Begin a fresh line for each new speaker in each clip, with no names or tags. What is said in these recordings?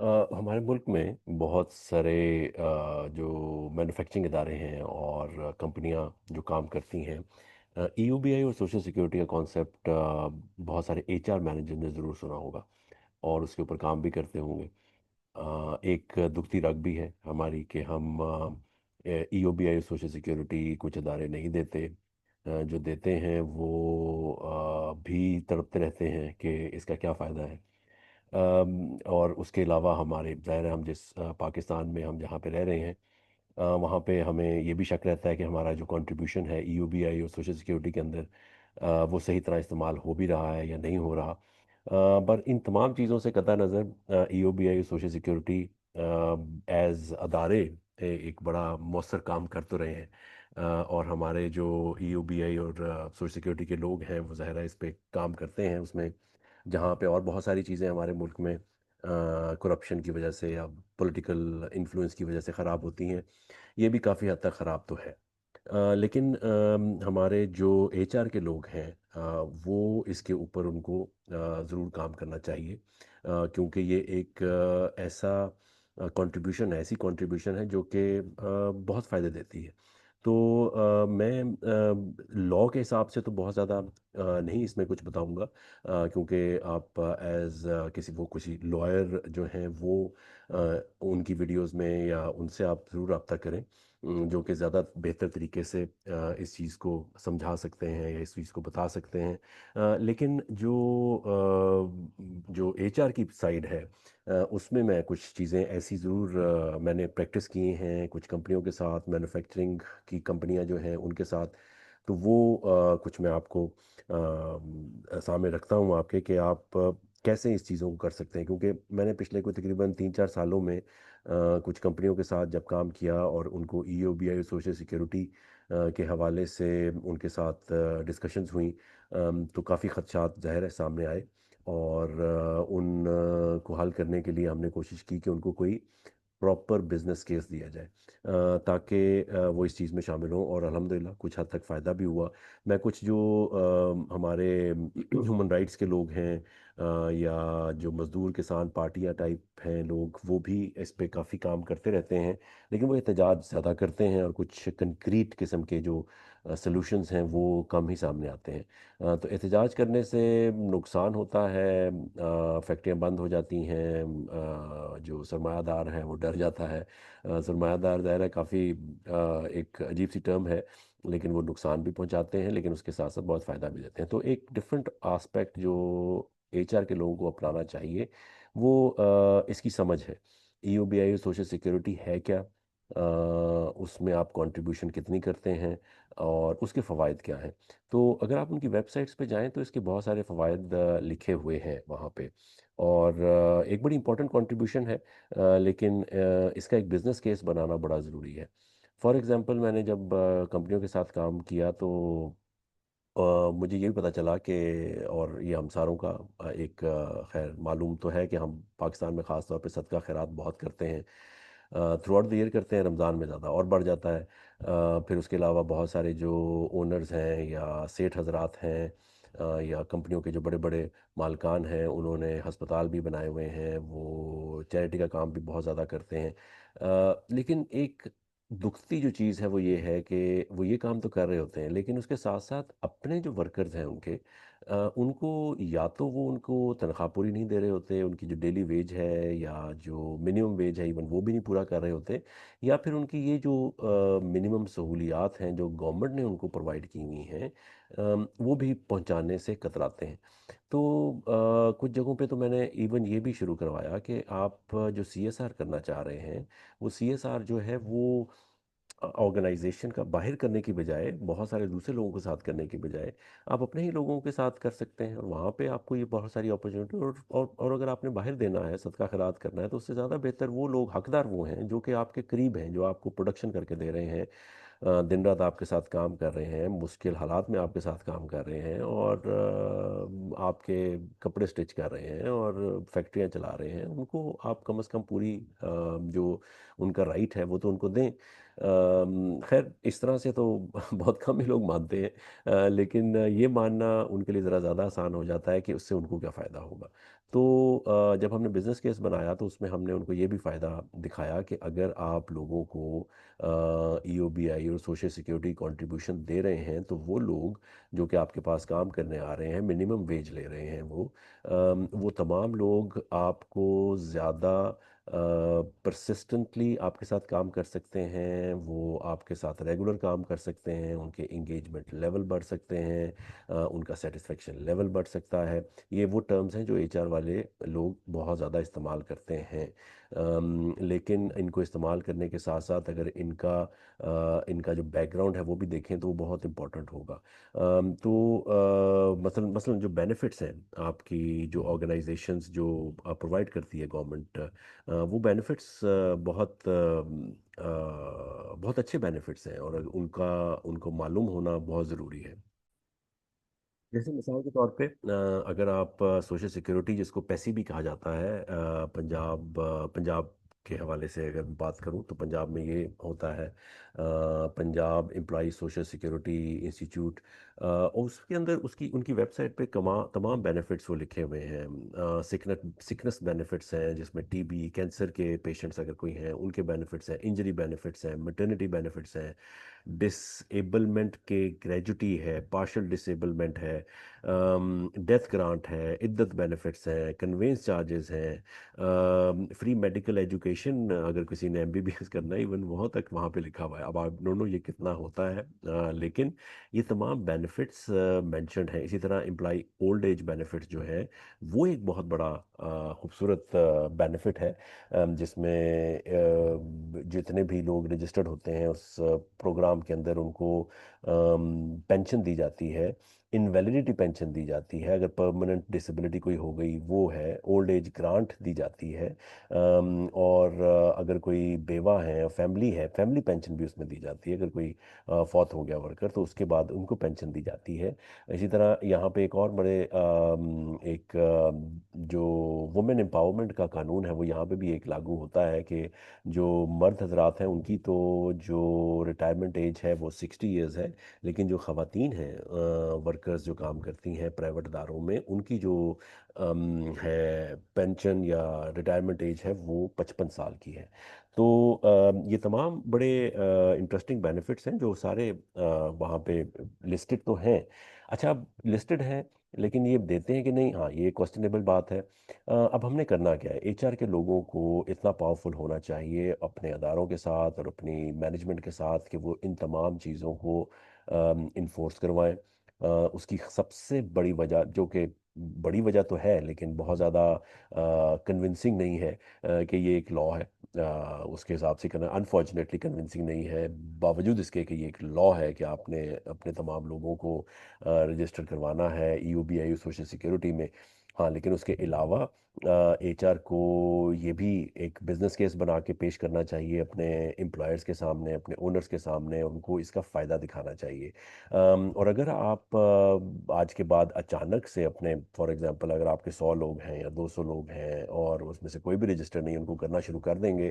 हमारे मुल्क में बहुत सारे जो मैन्युफैक्चरिंग इदारे हैं और कंपनियां जो काम करती हैं। ईयूबीआई और सोशल सिक्योरिटी का कॉन्सेप्ट बहुत सारे एचआर मैनेजर ने ज़रूर सुना होगा और उसके ऊपर काम भी करते होंगे। एक दुखती रग भी है हमारी कि हम ईओबीआई सोशल सिक्योरिटी कुछ इदारे नहीं देते। जो देते हैं वो भी तड़पते रहते हैं कि इसका क्या फ़ायदा है। और उसके अलावा हमारे ज़ाहिर है हम जिस पाकिस्तान में हम जहाँ पे रह रहे हैं, वहाँ पे हमें ये भी शक रहता है कि हमारा जो कंट्रीब्यूशन है ईओबीआई और सोशल सिक्योरिटी के अंदर वो सही तरह इस्तेमाल हो भी रहा है या नहीं हो रहा। पर इन तमाम चीज़ों से कतई नज़र ईओबीआई और सोशल सिक्योरिटी एज अदारे एक बड़ा मौसर काम कर तो रहे हैं। और हमारे जो ईओबीआई और सोशल सिक्योरिटी के लोग हैं वो ज़ाहिर है इस पे काम करते हैं उसमें, जहाँ पे और बहुत सारी चीज़ें हमारे मुल्क में करप्शन की वजह से या पॉलिटिकल इन्फ्लुएंस की वजह से ख़राब होती हैं। ये भी काफ़ी हद तक ख़राब तो है। लेकिन हमारे जो एचआर के लोग हैं, वो इसके ऊपर उनको ज़रूर काम करना चाहिए, क्योंकि ये एक ऐसा कंट्रीब्यूशन है, ऐसी कंट्रीब्यूशन है जो कि बहुत फ़ायदे देती है। तो मैं लॉ के हिसाब से तो बहुत ज़्यादा नहीं इसमें कुछ बताऊंगा, क्योंकि आप एज किसी वो किसी लॉयर जो हैं वो उनकी वीडियोस में या उनसे आप ज़रूर रब्ता करें, जो कि ज़्यादा बेहतर तरीके से इस चीज़ को समझा सकते हैं या इस चीज़ को बता सकते हैं। लेकिन जो एचआर की साइड है, उसमें मैं कुछ चीज़ें ऐसी ज़रूर मैंने प्रैक्टिस की हैं कुछ कंपनियों के साथ, मैन्युफैक्चरिंग की कंपनियां जो हैं उनके साथ। तो वो कुछ मैं आपको सामने रखता हूँ आपके कि आप कैसे इस चीज़ों को कर सकते हैं, क्योंकि मैंने पिछले कोई तकरीबन 3-4 सालों में कुछ कंपनियों के साथ जब काम किया और उनको ईओबीआई सोशल सिक्योरिटी के हवाले से उनके साथ डिस्कशंस हुई, तो काफ़ी खदशात ज़ाहिर है सामने आए। और उन को हल करने के लिए हमने कोशिश की कि उनको कोई प्रॉपर बिजनेस केस दिया जाए, ताकि वो इस चीज़ में शामिल हों, और अल्हम्दुलिल्लाह कुछ हद तक फ़ायदा भी हुआ। मैं कुछ जो हमारे ह्यूमन राइट्स के लोग हैं, या जो मज़दूर किसान पार्टियां टाइप हैं लोग, वो भी इस पे काफ़ी काम करते रहते हैं, लेकिन वो एहतजाज ज़्यादा करते हैं और कुछ कंक्रीट किस्म के जो सॉल्यूशंस हैं वो कम ही सामने आते हैं। तो एहतजाज करने से नुकसान होता है, फैक्ट्रियाँ बंद हो जाती हैं, जो सरमायादार है वो डर जाता है। सरमायादार ज़ाहिर है काफ़ी एक अजीब सी टर्म है, लेकिन वो नुकसान भी पहुंचाते हैं लेकिन उसके साथ साथ बहुत फ़ायदा भी देते हैं। तो एक डिफरेंट आस्पेक्ट जो एचआर के लोगों को अपनाना चाहिए वो इसकी समझ है। ईओबीआई सोशल सिक्योरिटी है क्या, उसमें आप कंट्रीब्यूशन कितनी करते हैं और उसके फ़वाइद क्या हैं। तो अगर आप उनकी वेबसाइट्स पे जाएं तो इसके बहुत सारे फ़वाइद लिखे हुए हैं वहाँ पे। और एक बड़ी इंपॉर्टेंट कंट्रीब्यूशन है, लेकिन इसका एक बिज़नेस केस बनाना बड़ा ज़रूरी है। फॉर एग्ज़ाम्पल मैंने जब कंपनियों के साथ काम किया तो मुझे ये भी पता चला कि, और ये हम सारों का एक खैर मालूम तो है कि हम पाकिस्तान में ख़ास तौर पे सदका खैरात बहुत करते हैं। थ्रू आउट द ईयर करते हैं, रमज़ान में ज़्यादा और बढ़ जाता है। फिर उसके अलावा बहुत सारे जो ओनर्स हैं या सेठ हजरात हैं, या कंपनियों के जो बड़े बड़े मालकान हैं, उन्होंने अस्पताल भी बनाए हुए हैं, वो चैरिटी का काम भी बहुत ज़्यादा करते हैं। लेकिन एक दुखती जो चीज़ है वो ये है कि वो ये काम तो कर रहे होते हैं, लेकिन उसके साथ साथ अपने जो वर्कर्स हैं उनके, उनको या तो वो उनको तनख्वाह पूरी नहीं दे रहे होते, उनकी जो डेली वेज है या जो मिनिमम वेज है इवन वो भी नहीं पूरा कर रहे होते, या फिर उनकी ये जो मिनिमम सहूलियात हैं जो गवर्नमेंट ने उनको प्रोवाइड की हुई हैं, वो भी पहुंचाने से कतराते हैं। तो कुछ जगहों पे तो मैंने इवन ये भी शुरू करवाया कि आप जो सीएसआर करना चाह रहे हैं, वो सीएसआर जो है वो ऑर्गेनाइजेशन का बाहर करने की बजाय, बहुत सारे दूसरे लोगों के साथ करने की बजाय, आप अपने ही लोगों के साथ कर सकते हैं, और वहाँ पे आपको ये बहुत सारी अपॉर्चुनिटी, और अगर आपने बाहर देना है, सदका खैरात करना है, तो उससे ज़्यादा बेहतर वो लोग हकदार वो हैं जो कि आपके करीब हैं, जो आपको प्रोडक्शन करके दे रहे हैं, दिन रात आपके साथ काम कर रहे हैं, मुश्किल हालात में आपके साथ काम कर रहे हैं, और आपके कपड़े स्टिच कर रहे हैं और फैक्ट्रियां चला रहे हैं। उनको आप कम से कम पूरी जो उनका राइट है वो तो उनको दें। खैर इस तरह से तो बहुत कम ही लोग मानते हैं, लेकिन ये मानना उनके लिए ज़रा ज़्यादा आसान हो जाता है कि उससे उनको क्या फ़ायदा होगा। तो जब हमने बिज़नेस केस बनाया तो उसमें हमने उनको ये भी फ़ायदा दिखाया कि अगर आप लोगों को ईओबीआई और सोशल सिक्योरिटी कंट्रीब्यूशन दे रहे हैं, तो वो लोग जो कि आपके पास काम करने आ रहे हैं, मिनिमम वेज ले रहे हैं, वो तमाम लोग आपको ज़्यादा परसिस्टेंटली आपके साथ काम कर सकते हैं, वो आपके साथ रेगुलर काम कर सकते हैं, उनके इंगेजमेंट लेवल बढ़ सकते हैं, उनका सेटिस्फेक्शन लेवल बढ़ सकता है। ये वो टर्म्स हैं जो एचआर वाले लोग बहुत ज़्यादा इस्तेमाल करते हैं। लेकिन इनको इस्तेमाल करने के साथ साथ अगर इनका जो बैकग्राउंड है वो भी देखें तो वो बहुत इम्पोर्टेंट होगा। मसलन मसलन जो बेनिफिट्स हैं आपकी, जो ऑर्गेनाइजेशंस जो प्रोवाइड करती है गवर्नमेंट, वो बेनिफिट्स बहुत अच्छे बेनिफिट्स हैं और उनका उनको मालूम होना बहुत ज़रूरी है। जैसे मिसाल के तौर पे अगर आप सोशल सिक्योरिटी जिसको पैसी भी कहा जाता है, पंजाब के हवाले से अगर मैं बात करूं तो पंजाब में ये होता है, Punjab employ social security institute, और उसके अंदर उसकी उनकी वेबसाइट पे तमाम बेनिफिट्स वो लिखे हुए हैं। सिकनेस बेनिफिट्स हैं जिसमें टीबी कैंसर के पेशेंट्स अगर कोई हैं उनके बेनिफिट्स हैं, इंजरी बेनिफिट्स हैं, मैटरनिटी बेनिफिट्स हैं, डिसेबलमेंट के ग्रेजुटी है, पार्शियल डिसेबलमेंट है, डेथ ग्रांट है, इद्दत बेनिफिट्स हैं, कन्वेंस चार्जेस हैं, फ्री मेडिकल एजुकेशन अगर किसी ने एमबीबीएस करना है, इवन वहाँ तक वहाँ पे लिखा हुआ है। अब आप डोंट नो ये कितना होता है, लेकिन ये तमाम बेनिफिट्स मेंशन्ड हैं। इसी तरह एम्प्लॉय ओल्ड एज बेनिफिट्स जो है वो एक बहुत बड़ा खूबसूरत बेनिफिट है, जिसमें जितने भी लोग रजिस्टर्ड होते हैं उस प्रोग्राम के अंदर उनको पेंशन दी जाती है, इनवैलिडिटी पेंशन दी जाती है, अगर परमानेंट डिसेबिलिटी कोई हो गई वो है, ओल्ड एज ग्रांट दी जाती है, और अगर कोई बेवा है, फैमिली है, फैमिली पेंशन भी उसमें दी जाती है। अगर कोई फौत हो गया वर्कर तो उसके बाद उनको पेंशन दी जाती है। इसी तरह यहाँ पे एक और बड़े जो वुमेन एम्पावरमेंट का कानून है वो यहाँ पे भी एक लागू होता है कि जो मर्द हजरात हैं उनकी तो जो रिटायरमेंट एज है वो 60 ईयर्स है, लेकिन जो ख़वातीन हैं, वर्कर्स जो काम करती हैं प्राइवेट इदारों में, उनकी जो है पेंशन या रिटायरमेंट एज है वो 55 साल की है। तो ये तमाम बड़े इंटरेस्टिंग बेनिफिट्स हैं जो सारे वहाँ पे लिस्टेड तो हैं। अच्छा, अब लिस्टेड हैं लेकिन ये देते हैं कि नहीं, हाँ ये क्वेश्चनेबल बात है। अब हमने करना क्या है, एचआर के लोगों को इतना पावरफुल होना चाहिए अपने अदारों के साथ और अपनी मैनेजमेंट के साथ कि वो इन तमाम चीज़ों को इन्फोर्स करवाएं। उसकी सबसे बड़ी वजह, जो कि बड़ी वजह तो है लेकिन बहुत ज़्यादा कन्विंसिंग नहीं है, कि ये एक लॉ है, उसके हिसाब से करना अनफॉर्चुनेटली कन्विंसिंग नहीं है, बावजूद इसके कि ये एक लॉ है कि आपने अपने तमाम लोगों को रजिस्टर करवाना है ईओबीआई सोशल सिक्योरिटी में। हाँ, लेकिन उसके अलावा एचआर को ये भी एक बिजनेस केस बना के पेश करना चाहिए अपने एम्प्लॉयर्स के सामने, अपने ओनर्स के सामने, उनको इसका फ़ायदा दिखाना चाहिए। और अगर आप आज के बाद अचानक से अपने, फॉर एग्जांपल अगर आपके 100 लोग हैं या 200 लोग हैं और उसमें से कोई भी रजिस्टर नहीं, उनको करना शुरू कर देंगे,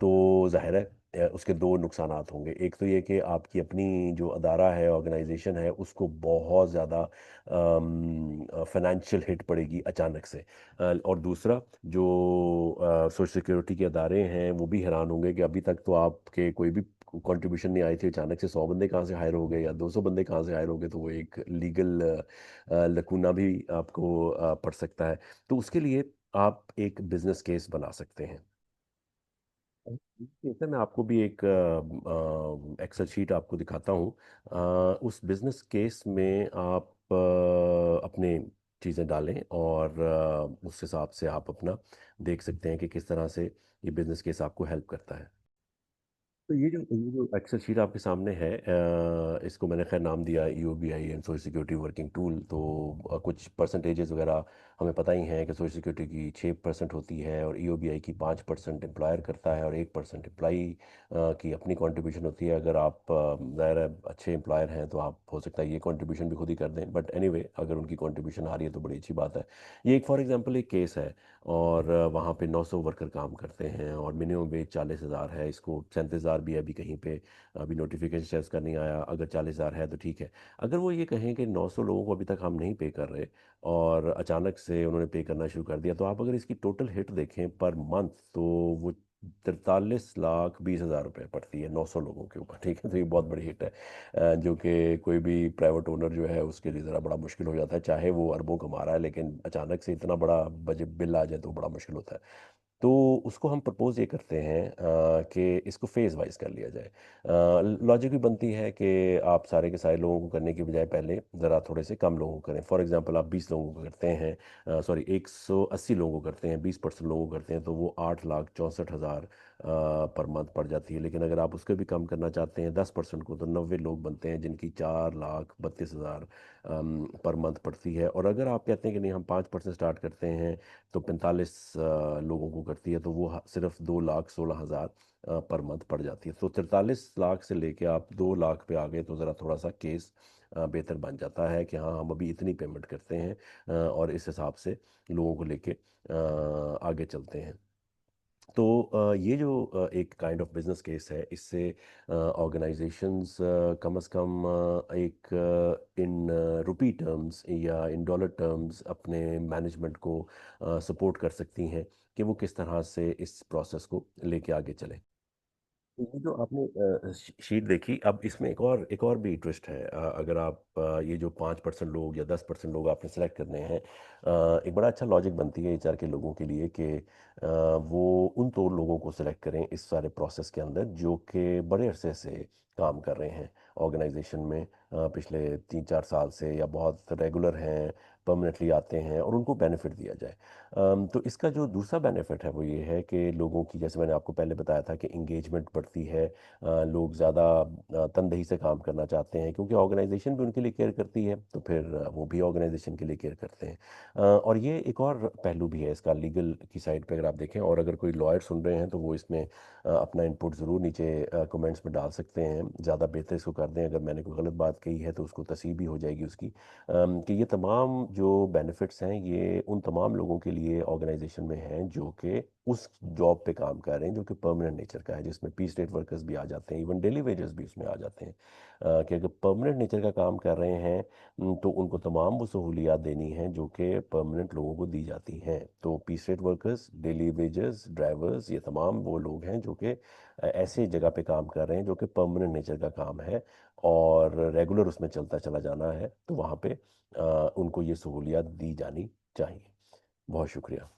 तो जाहिर है उसके दो नुकसानात होंगे। एक तो ये कि आपकी अपनी जो अदारा है, ऑर्गेनाइजेशन है, उसको बहुत ज़्यादा फाइनेंशियल हिट पड़ेगी अचानक से। और दूसरा, जो सोशल सिक्योरिटी के अदारे हैं वो भी हैरान होंगे कि अभी तक तो आपके कोई भी कंट्रीब्यूशन नहीं आई थी, अचानक से 100 बंदे कहाँ से हायर हो गए या 200 बंदे कहाँ से हायर हो गए, तो वो एक लीगल लकूना भी आपको पड़ सकता है। तो उसके लिए आप एक बिजनेस केस बना सकते हैं। ठीक है, मैं आपको भी एक एक्सेल शीट आपको दिखाता हूँ। उस बिजनेस केस में आप अपने चीज़ें डालें और उस हिसाब से आप अपना देख सकते हैं कि किस तरह से ये बिजनेस केस आपको हेल्प करता है। तो ये जो एक्सेल शीट आपके सामने है, इसको मैंने खैर नाम दिया EOBI and social security working tool. तो कुछ परसेंटेजेस वगैरह हमें पता ही है कि सोशल सिक्योरिटी की 6% होती है और ईओबीआई की 5% एम्प्लॉयर करता है और 1% एम्प्लॉई की अपनी कंट्रीब्यूशन होती है। अगर आप ज़ाहिर है अच्छे एम्प्लॉयर हैं तो आप हो सकता है ये कंट्रीब्यूशन भी खुद ही कर दें, बट एनीवे अगर उनकी कंट्रीब्यूशन आ रही है तो बड़ी अच्छी बात है। ये एक फॉर एग्जांपल एक केस है। और वहाँ पे 900 वर्कर काम करते हैं और मिनिमम वेज 40,000 है। इसको 37,000 भी है अभी कहीं पे, अभी नोटिफिकेशन इसका नहीं आया। अगर 40,000 है तो ठीक है। अगर वो ये कहें कि 900 लोगों को अभी तक हम नहीं पे कर रहे और अचानक से उन्होंने पे करना शुरू कर दिया, तो आप अगर इसकी टोटल हिट देखें पर मंथ, तो वो 43,20,000 रुपये पड़ती है 900 लोगों के ऊपर। ठीक है, तो ये बहुत बड़ी हिट है, जो कि कोई भी प्राइवेट ओनर जो है उसके लिए ज़रा बड़ा मुश्किल हो जाता है, चाहे वो अरबों कमा रहा है, लेकिन अचानक से इतना बड़ा बजट बिल आ जाए तो बड़ा मुश्किल होता है। तो उसको हम प्रपोज ये करते हैं कि इसको फेज़ वाइज कर लिया जाए। लॉजिक भी बनती है कि आप सारे के सारे लोगों को करने की बजाय पहले ज़रा थोड़े से कम लोगों को करें। फॉर एग्जांपल आप 20 लोगों को करते हैं, सॉरी 180 लोगों को करते हैं, 20% लोगों को करते हैं, तो वो 8,64,000 पर मंथ पड़ जाती है। लेकिन अगर आप उसको भी कम करना चाहते हैं 10% को, तो 90 लोग बनते हैं जिनकी 4,32,000 पर मंथ पड़ती है। और अगर आप कहते हैं कि नहीं हम 5% स्टार्ट करते हैं, तो 45 लोगों को करती है, तो वो सिर्फ 2,16,000 पर मंथ पड़ जाती है। तो 43 लाख से लेके आप 2 लाख पे आ गए, तो ज़रा थोड़ा सा केस बेहतर बन जाता है कि हाँ हम अभी इतनी पेमेंट करते हैं, और इस हिसाब से लोगों को लेके आगे चलते हैं। तो ये जो एक काइंड ऑफ बिजनेस केस है, इससे ऑर्गेनाइजेशंस कम से कम एक इन रुपी टर्म्स या इन डॉलर टर्म्स अपने मैनेजमेंट को सपोर्ट कर सकती हैं कि वो किस तरह से इस प्रोसेस को लेके आगे चले। ये जो आपने शीट देखी, अब इसमें एक और भी ट्विस्ट है। अगर आप ये जो 5% लोग या 10% लोग आपने सेलेक्ट करने हैं, एक बड़ा अच्छा लॉजिक बनती है एचआर के लोगों के लिए कि वो उन तो लोगों को सेलेक्ट करें इस सारे प्रोसेस के अंदर जो कि बड़े अरसे से काम कर रहे हैं ऑर्गेनाइजेशन में, पिछले 3-4 साल से, या बहुत रेगुलर हैं, परमानेंटली आते हैं, और उनको बेनिफिट दिया जाए। तो इसका जो दूसरा बेनिफिट है वो ये है कि लोगों की, जैसे मैंने आपको पहले बताया था, कि इंगेजमेंट बढ़ती है। लोग ज़्यादा तनदेही से काम करना चाहते हैं, क्योंकि ऑर्गेनाइजेशन भी उनके लिए केयर करती है, तो फिर वो भी ऑर्गेनाइजेशन के लिए केयर करते हैं। और ये एक और पहलू भी है इसका, लीगल की साइड पे अगर आप देखें, और अगर कोई लॉयर सुन रहे हैं तो वो इसमें अपना इनपुट ज़रूर नीचे कमेंट्स में डाल सकते हैं, ज़्यादा बेहतर इसको कर दें। अगर मैंने कोई गलत बात कही है तो उसको तसीह भी हो जाएगी उसकी। कि ये तमाम जो बेनिफिट्स हैं, ये उन तमाम लोगों के लिए ऑर्गेनाइजेशन में हैं जो कि उस जॉब पे काम कर रहे हैं जो कि परमानेंट नेचर का है, जिसमें पी स्टेट वर्कर्स भी आ जाते हैं, इवन डेली वेजेस भी उसमें आ जाते हैं। कि अगर परमानेंट नेचर का काम कर रहे हैं, तो उनको तमाम वो सहूलियात देनी हैं जो कि परमानेंट लोगों को दी जाती हैं। तो P state workers, daily wages, drivers, ये तमाम वो लोग हैं जो कि ऐसे जगह पे काम कर रहे हैं जो कि परमानेंट नेचर का काम है, और रेगुलर उसमें चलता चला जाना है, तो वहाँ पे उनको ये सहूलियत दी जानी चाहिए। बहुत शुक्रिया।